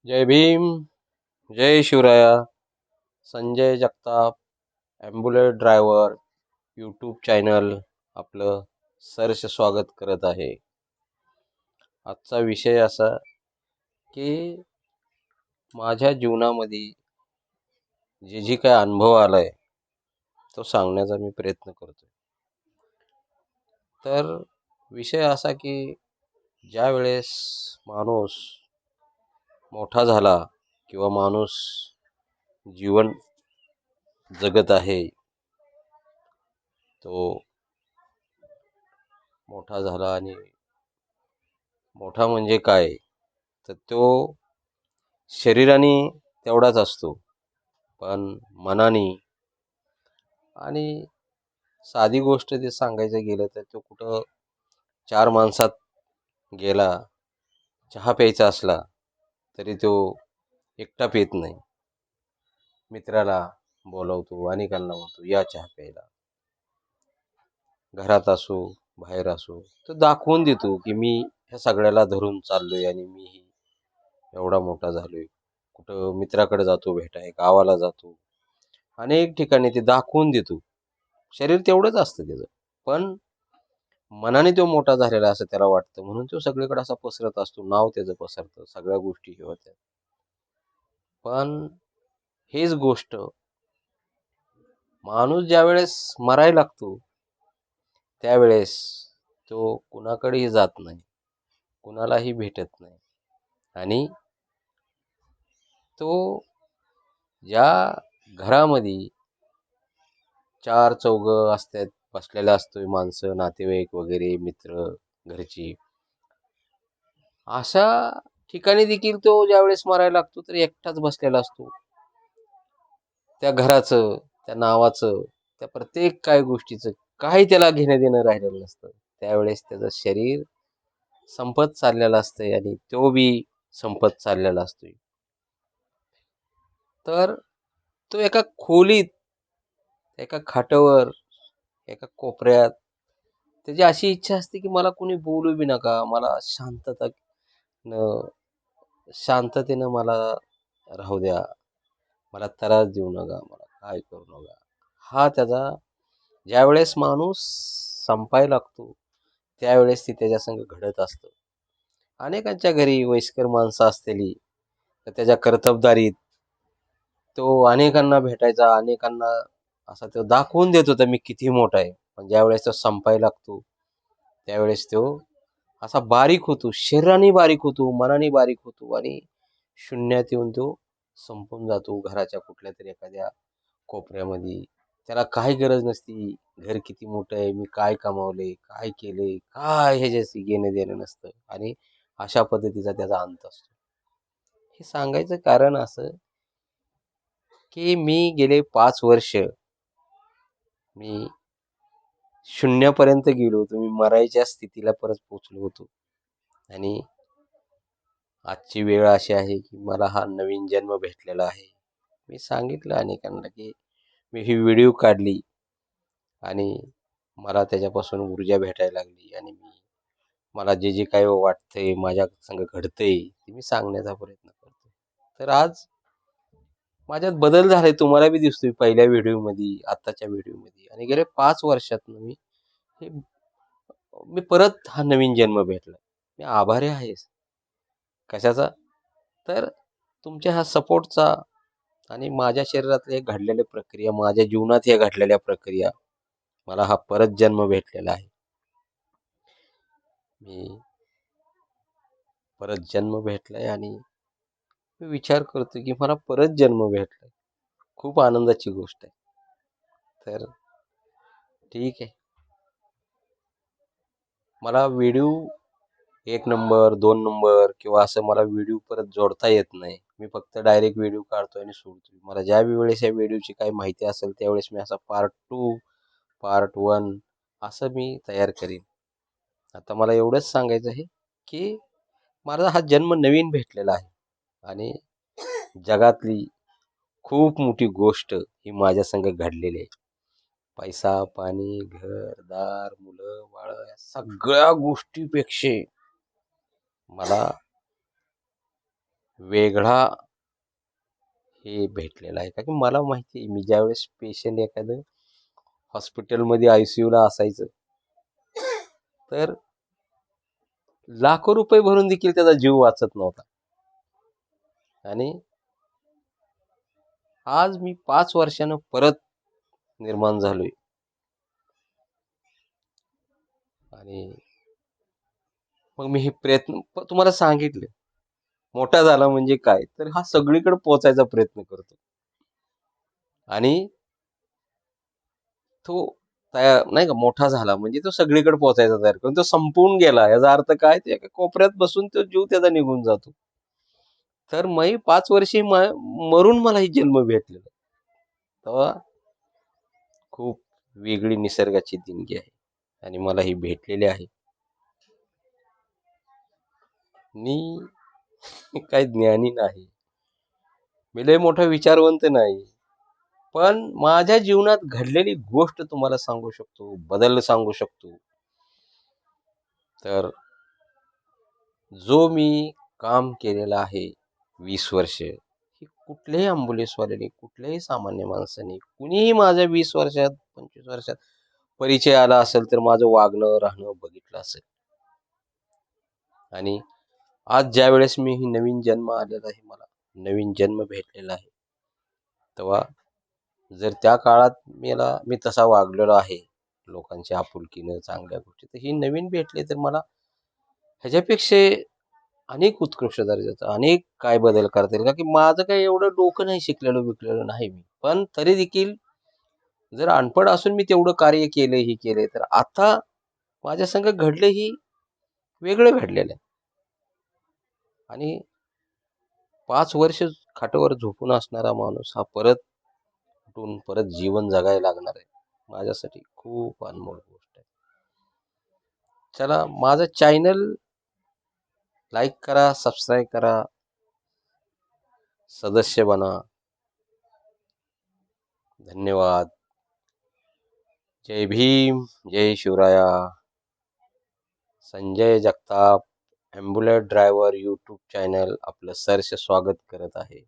जय भीम, जय Shivraya. Sanjay Jagtap, ambulance driver YouTube channel आपलं सहर्ष स्वागत करत आहे. आजचा विषय असा की माझ्या जीवनामध्ये जे काय अनुभव आलाय तो सांगण्याचा मी प्रयत्न करतोय. तर विषय असा की ज्या वेळेस माणूस मोठा झाला किंवा माणूस जीवन जगत आहे, तो मोठा झाला आणि मोठा म्हणजे काय, तर तो शरीराने तेवढाच असतो, पण मनाने आणि साधी गोष्ट ते सांगायचं गेलं तर तो कुठं चार माणसात गेला, चहा प्यायचा असला तरी तो एकटा पित नाही. मित्राला बोलवतो, अनेकांना म्हणतो या चहा प्यायला. घरात असो बाहेर असो, तो दाखवून देतो की मी ह्या सगळ्याला धरून चाललोय आणि मी एवढा मोठा झालोय. कुठं मित्राकडे जातो भेटाय, गावाला जातो, अनेक ठिकाणी ते दाखवून देतो. शरीर तेवढंच असतं त्याचं, पण मनाने तो मोठा झालेला असं त्याला वाटतं, म्हणून तो सगळीकडे असा पसरत असतो. नाव त्याचं पसरतं, सगळ्या गोष्टी हे होत्या. पण हेच गोष्ट माणूस ज्या वेळेस मरायला लागतो त्यावेळेस तो कुणाकडेही जात नाही, कुणालाही भेटत नाही. आणि तो ज्या घरामध्ये चार चौघ असतात, बसलेला असतोय, माणसं नातेवाईक वगैरे मित्र घरची, अशा ठिकाणी देखील तो ज्यावेळेस मरायला लागतो तर एकटाच बसलेला असतो. त्या घराचं, त्या नावाचं, त्या प्रत्येक काय गोष्टीचं काही त्याला घेणं देणं राहिलेलं नसतं. त्यावेळेस त्याचं शरीर संपत चाललेलं असतंय आणि तो बी संपत चाललेला असतोय. तर तो एका खोलीत, एका खाटावर, एका कोपऱ्यात त्याची अशी इच्छा असते की मला कोणी बोलू बी नका, मला शांततेनं मला राहू द्या, मला त्रास देऊ नका, मला काय करू नका. हा त्याचा ज्यावेळेस माणूस संपायला लागतो त्यावेळेस ती त्याच्या संग घडत असतं. अनेकांच्या घरी वयस्कर माणसं असलेली, तर त्याच्या कर्तबदारीत तो अनेकांना भेटायचा, अनेकांना असा तो दाखवून देत होता मी किती मोठा आहे. पण ज्यावेळेस तो संपायला लागतो त्यावेळेस तो असा बारीक होतो, शरीराने बारीक होतो, मनाने बारीक होतो आणि शून्यात येऊन तो संपून जातो घराच्या कुठल्या तरी एखाद्या कोपऱ्यामध्ये. त्याला काही गरज नसती, घर किती मोठं आहे, मी काय कमावले, काय केले, काय ह्याच्याशी घेणं देणं नसतं. आणि अशा पद्धतीचा त्याचा अंत असतो. हे सांगायचं कारण असं की मी गेले 5 वर्ष मी शून्यापर्यंत गेलो होतो. मी मरायच्या स्थितीला परत पोचलो होतो. आणि आजची वेळ अशी आहे की मला हा नवीन जन्म भेटलेला आहे. मी सांगितलं अनेकांना की मी ही व्हिडिओ काढली आणि मला त्याच्यापासून ऊर्जा भेटायला लागली आणि मला जे जे काही वाटतंय माझ्या संग घडतंय ते मी सांगण्याचा प्रयत्न करतो. तर आज माझ्यात बदल झालाय, तुम्हाला बी दिसतोय पहिल्या व्हिडिओमध्ये, आत्ताच्या व्हिडिओमध्ये. आणि गेल्या 5 वर्षात हे मी परत हा नवीन जन्म भेटला. मी आभारी आहे. कशाचा? तर तुमच्या ह्या सपोर्टचा आणि माझ्या शरीरातल्या एक घडलेल्या प्रक्रिया, माझ्या जीवनात या घडलेल्या प्रक्रिया, मला हा परत जन्म भेटलेला आहे. मी परत जन्म भेटलाय आणि मी विचार करतो की मला परत जन्म भेटलाय. खूप आनंदाची गोष्ट आहे. तर ठीक आहे. मला व्हिडिओ 1 नंबर 2 नंबर किंवा असं मला व्हिडिओ परत जोडता येत नाही. मी फक्त डायरेक्ट व्हिडिओ काढतोय आणि सोडतोय. मला ज्या वेळेस या व्हिडिओची काही माहिती असेल त्यावेळेस मी असा पार्ट 2, पार्ट 1 असं मी तयार करीन. आता मला एवढंच सांगायचं आहे की माझा हा जन्म नवीन भेटलेला आहे आणि जगातली खूप मोठी गोष्ट ही माझ्या संग घडलेली आहे. पैसा, पाणी, घर, दार, मुलं, बाळ या सगळ्या गोष्टीपेक्षा मला वेगळा हे भेटलेला आहे. का की मला माहिती आहे, मी ज्यावेळेस पेशंट एखादं हॉस्पिटलमध्ये आयसीयूला असायचं, तर लाखो रुपये भरून देखील त्याचा जीव वाचत नव्हता. आणि आज मी 5 वर्षानं परत निर्माण झालोय. आणि मग मी हे प्रयत्न तुम्हाला सांगितले, मोठा झाला म्हणजे काय, तर हा सगळीकडे पोहोचायचा प्रयत्न करतो. आणि तो तयार नाही का, मोठा झाला म्हणजे तो सगळीकडे पोहोचायचा तयार करून तो संपवून गेला. याचा अर्थ काय, ते एका कोपऱ्यात बसून तो जीव त्याचा निघून जातो. तर मी 5 वर्षे मरून मला ही जन्म भेटलेला. तेव्हा खूप वेगळी निसर्गाची देणगी आहे आणि मला ही भेटलेली आहे. मी काही ज्ञानी नाही, मी लय मोठा विचारवंत नाही, पण माझ्या जीवनात घडलेली गोष्ट तुम्हाला सांगू शकतो, बदल सांगू शकतो. तर जो मी काम केलेलं आहे 20 वर्ष, हे कुठल्याही अँब्युलन्सवाल्याने, कुठल्याही सामान्य माणसाने, कुणीही माझ्या 20 वर्षात 25 वर्षात परिचय आला असेल तर माझं वागणं राहणं बघितलं असेल. आणि आज ज्या वेळेस मी ही नवीन जन्म आलेला आहे, मला नवीन जन्म भेटलेला आहे, तेव्हा जर त्या काळात मी तसा वागलेलो आहे लोकांच्या आपुलकीनं, चांगल्या गोष्टी, तर ही नवीन भेटली तर मला ह्याच्यापेक्षा अनेक उत्कृष्ट दर्जाचं अनेक काय बदल करता येईल. का की माझं काही एवढं डोकं नाही, शिकलेलं बिकलेलं नाही मी, पण तरी देखील जर अनपढ असून मी तेवढं कार्य केलं ही केले, तर आता माझ्या संग घडलं ही वेगळं घडलेलं आहे. आणि 5 वर्ष खाटावर झोपून असणारा माणूस हा परत उठून परत जीवन जगायला लागणार आहे, माझ्यासाठी खूप अनमोल गोष्ट आहे. चला, माझं चॅनल लाईक करा, सबस्क्राईब करा, सदस्य बना. धन्यवाद. जय भीम, जय Shivraya. Sanjay Jagtap, ambulance driver YouTube channel आपलं सहर्ष स्वागत करत आहे.